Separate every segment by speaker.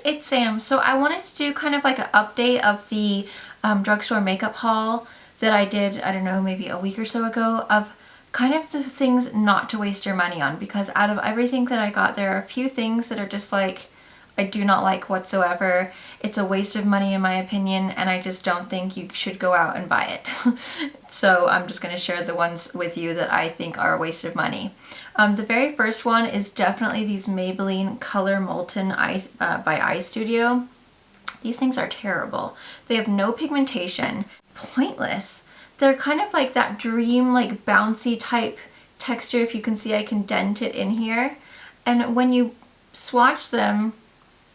Speaker 1: it's Sam. So I wanted to do kind of like an update of the drugstore makeup haul that I did, I don't know, maybe a week or so ago, of kind of the things not to waste your money on, because out of everything that I got, there are a few things that are just like, I do not like whatsoever. It's a waste of money in my opinion, and I just don't think you should go out and buy it. So I'm just going to share the ones with you that I think are a waste of money. The very first one is definitely these Maybelline Color Molten by Eye Studio. These things are terrible. They have no pigmentation, pointless. They're kind of like that dream, like bouncy type texture. If you can see, I can dent it in here. And when you swatch them,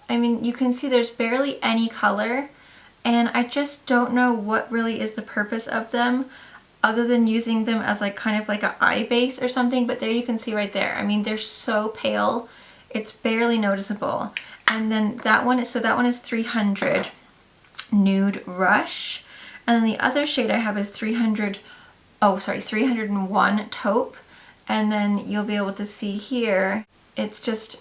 Speaker 1: I mean, you can see there's barely any color, and I just don't know what really is the purpose of them other than using them as like kind of like an eye base or something. But there you can see right there. I mean, they're so pale, it's barely noticeable. And then that one is, so that one is 300 Nude Rush. And then the other shade I have is 301 Taupe. And then you'll be able to see here, it's just,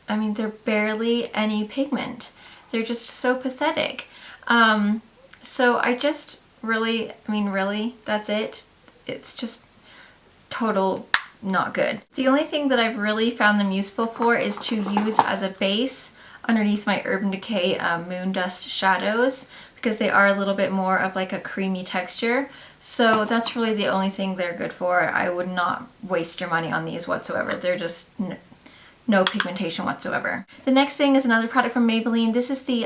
Speaker 1: I mean, they're barely any pigment. They're just so pathetic. So I just really, I mean, really, that's it. It's just total not good. The only thing that I've really found them useful for is to use as a base underneath my Urban Decay Moon Dust shadows, because they are a little bit more of like a creamy texture. So that's really the only thing they're good for. I would not waste your money on these whatsoever. They're just no pigmentation whatsoever. The next thing is another product from Maybelline. This is the,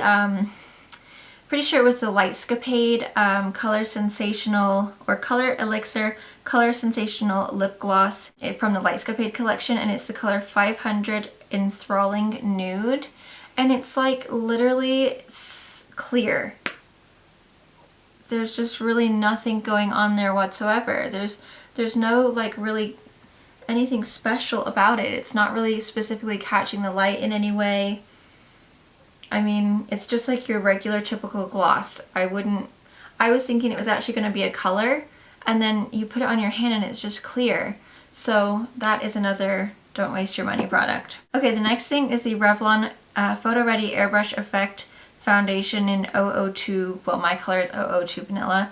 Speaker 1: pretty sure it was the Lightscapade Color Sensational or Color Elixir Color Sensational Lip Gloss from the Lightscapade collection, and it's the color 500 Enthralling Nude. And it's like literally clear. There's just really nothing going on there whatsoever. There's no like really anything special about it. It's not really specifically catching the light in any way. I mean, it's just like your regular typical gloss. I was thinking it was actually going to be a color, and then you put it on your hand and it's just clear. So that is another don't waste your money product. Okay, the next thing is the Revlon Photo Ready Airbrush Effect Foundation in 002, well, my color is 002 Vanilla.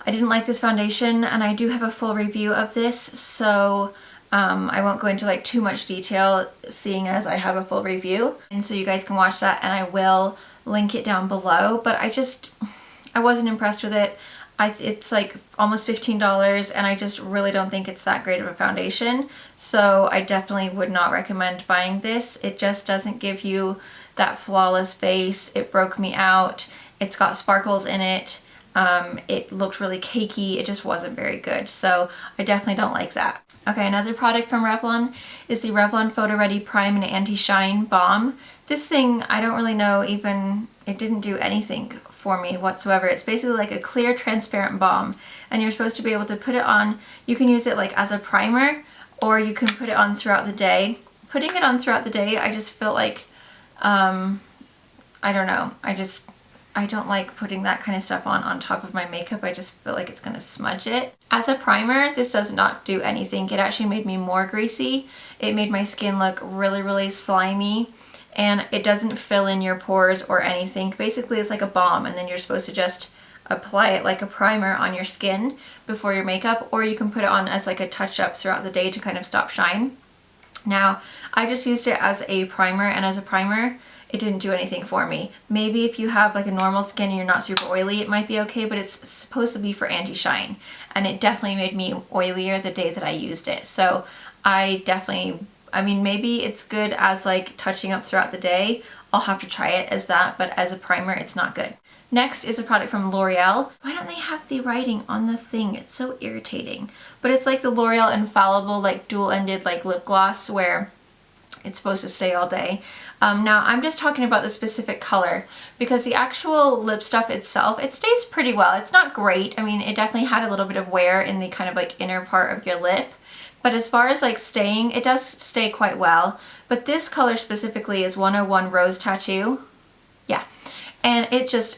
Speaker 1: I didn't like this foundation, and I do have a full review of this, so I won't go into like too much detail, seeing as I have a full review, and so you guys can watch that, and I will link it down below. But I wasn't impressed with it. It's like almost $15, and I just really don't think it's that great of a foundation, so I definitely would not recommend buying this. It just doesn't give you that flawless base. It broke me out. It's got sparkles in it. It looked really cakey. It just wasn't very good, so I definitely don't like that. Okay, another product from Revlon is the Revlon Photo Ready Prime and Anti-Shine Balm. This thing, I don't really know even, it didn't do anything for me whatsoever. It's basically like a clear transparent balm, and you're supposed to be able to put it on. You can use it like as a primer, or you can put it on throughout the day. Putting it on throughout the day, I just feel like, I don't know, I don't like putting that kind of stuff on top of my makeup. I just feel like it's gonna smudge it. As a primer, this does not do anything. It actually made me more greasy. It made my skin look really, really slimy, and it doesn't fill in your pores or anything. Basically, it's like a balm, and then you're supposed to just apply it like a primer on your skin before your makeup, or you can put it on as like a touch-up throughout the day to kind of stop shine. Now, I just used it as a primer, and as a primer, it didn't do anything for me. Maybe if you have like a normal skin and you're not super oily, it might be okay, but it's supposed to be for anti-shine, and it definitely made me oilier the day that I used it. So I mean, maybe it's good as like touching up throughout the day. I'll have to try it as that, but as a primer, it's not good. Next is a product from Loreal. Why don't they have the writing on the thing? It's so irritating. But it's like the L'Oreal Infallible, like dual-ended like lip gloss, where it's supposed to stay all day. Now I'm just talking about the specific color, because the actual lip stuff itself, it stays pretty well. It's not great. I mean, it definitely had a little bit of wear in the kind of like inner part of your lip. But as far as like staying, it does stay quite well. But this color specifically is 101 Rose Tattoo. Yeah. And it's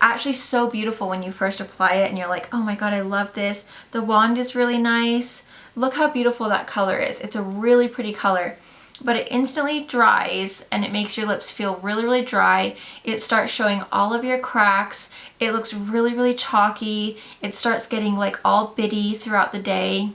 Speaker 1: actually so beautiful when you first apply it and you're like, oh my god, I love this. The wand is really nice. Look how beautiful that color is. It's a really pretty color. but it instantly dries and it makes your lips feel really, really dry. It starts showing all of your cracks. It looks really, really chalky. It starts getting like all bitty throughout the day.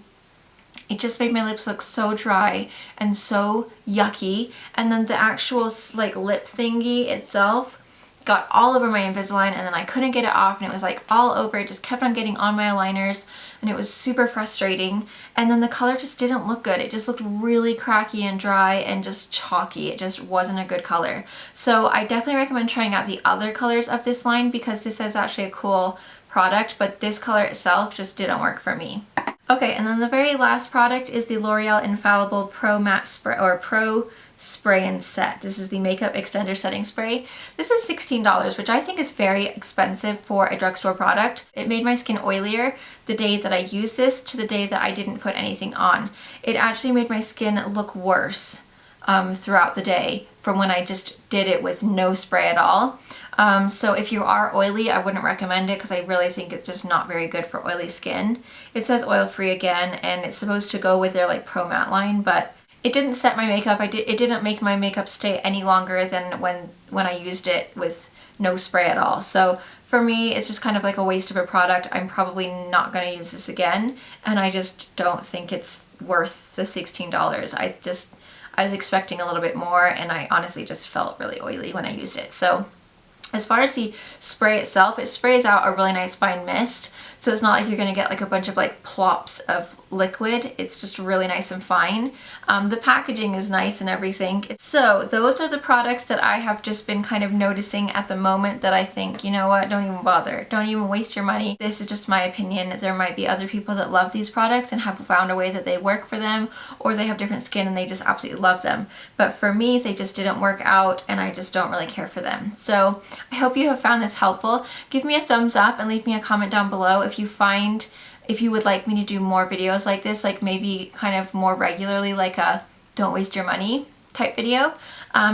Speaker 1: It just made my lips look so dry and so yucky. And then the actual like lip thingy itself got all over my Invisalign, and then I couldn't get it off, and it was like all over. It just kept on getting on my aligners, and it was super frustrating. And then the color just didn't look good. It just looked really cracky and dry and just chalky. It just wasn't a good color. So I definitely recommend trying out the other colors of this line, because this is actually a cool product, but this color itself just didn't work for me. Okay, and then the very last product is the L'Oreal Infallible Pro Matte Spray, or Pro Spray and Set. This is the Makeup Extender Setting Spray. This is $16, which I think is very expensive for a drugstore product. It made my skin oilier the day that I used this to the day that I didn't put anything on. It actually made my skin look worse throughout the day from when I just did it with no spray at all. So if you are oily, I wouldn't recommend it, because I really think it's just not very good for oily skin. It says oil free again, and it's supposed to go with their like Pro Matte line, but it didn't set my makeup. It didn't make my makeup stay any longer than when I used it with no spray at all. So for me, it's just kind of like a waste of a product. I'm probably not going to use this again, and I just don't think it's worth the $16. I was expecting a little bit more, and I honestly just felt really oily when I used it. So as far as the spray itself, it sprays out a really nice fine mist. So it's not like you're going to get like a bunch of like plops of liquid. It's just really nice and fine. The packaging is nice and everything. So those are the products that I have just been kind of noticing at the moment that I think, you know what, don't even bother. Don't even waste your money. This is just my opinion. There might be other people that love these products and have found a way that they work for them, or they have different skin and they just absolutely love them. But for me, they just didn't work out, and I just don't really care for them. So I hope you have found this helpful. Give me a thumbs up and leave me a comment down below if you would like me to do more videos like this, like maybe kind of more regularly, like a don't waste your money type video,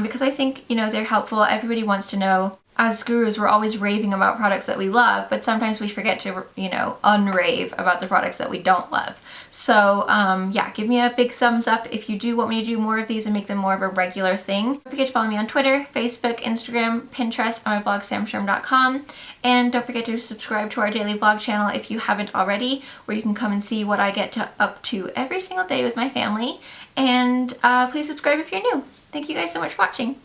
Speaker 1: because I think, you know, they're helpful. Everybody wants to know. As gurus, we're always raving about products that we love, but sometimes we forget to, you know, unrave about the products that we don't love. So yeah, give me a big thumbs up if you do want me to do more of these and make them more of a regular thing. Don't forget to follow me on Twitter, Facebook, Instagram, Pinterest, and my blog, samschuerman.com. And don't forget to subscribe to our daily vlog channel if you haven't already, where you can come and see what I get up to every single day with my family. And please subscribe if you're new. Thank you guys so much for watching.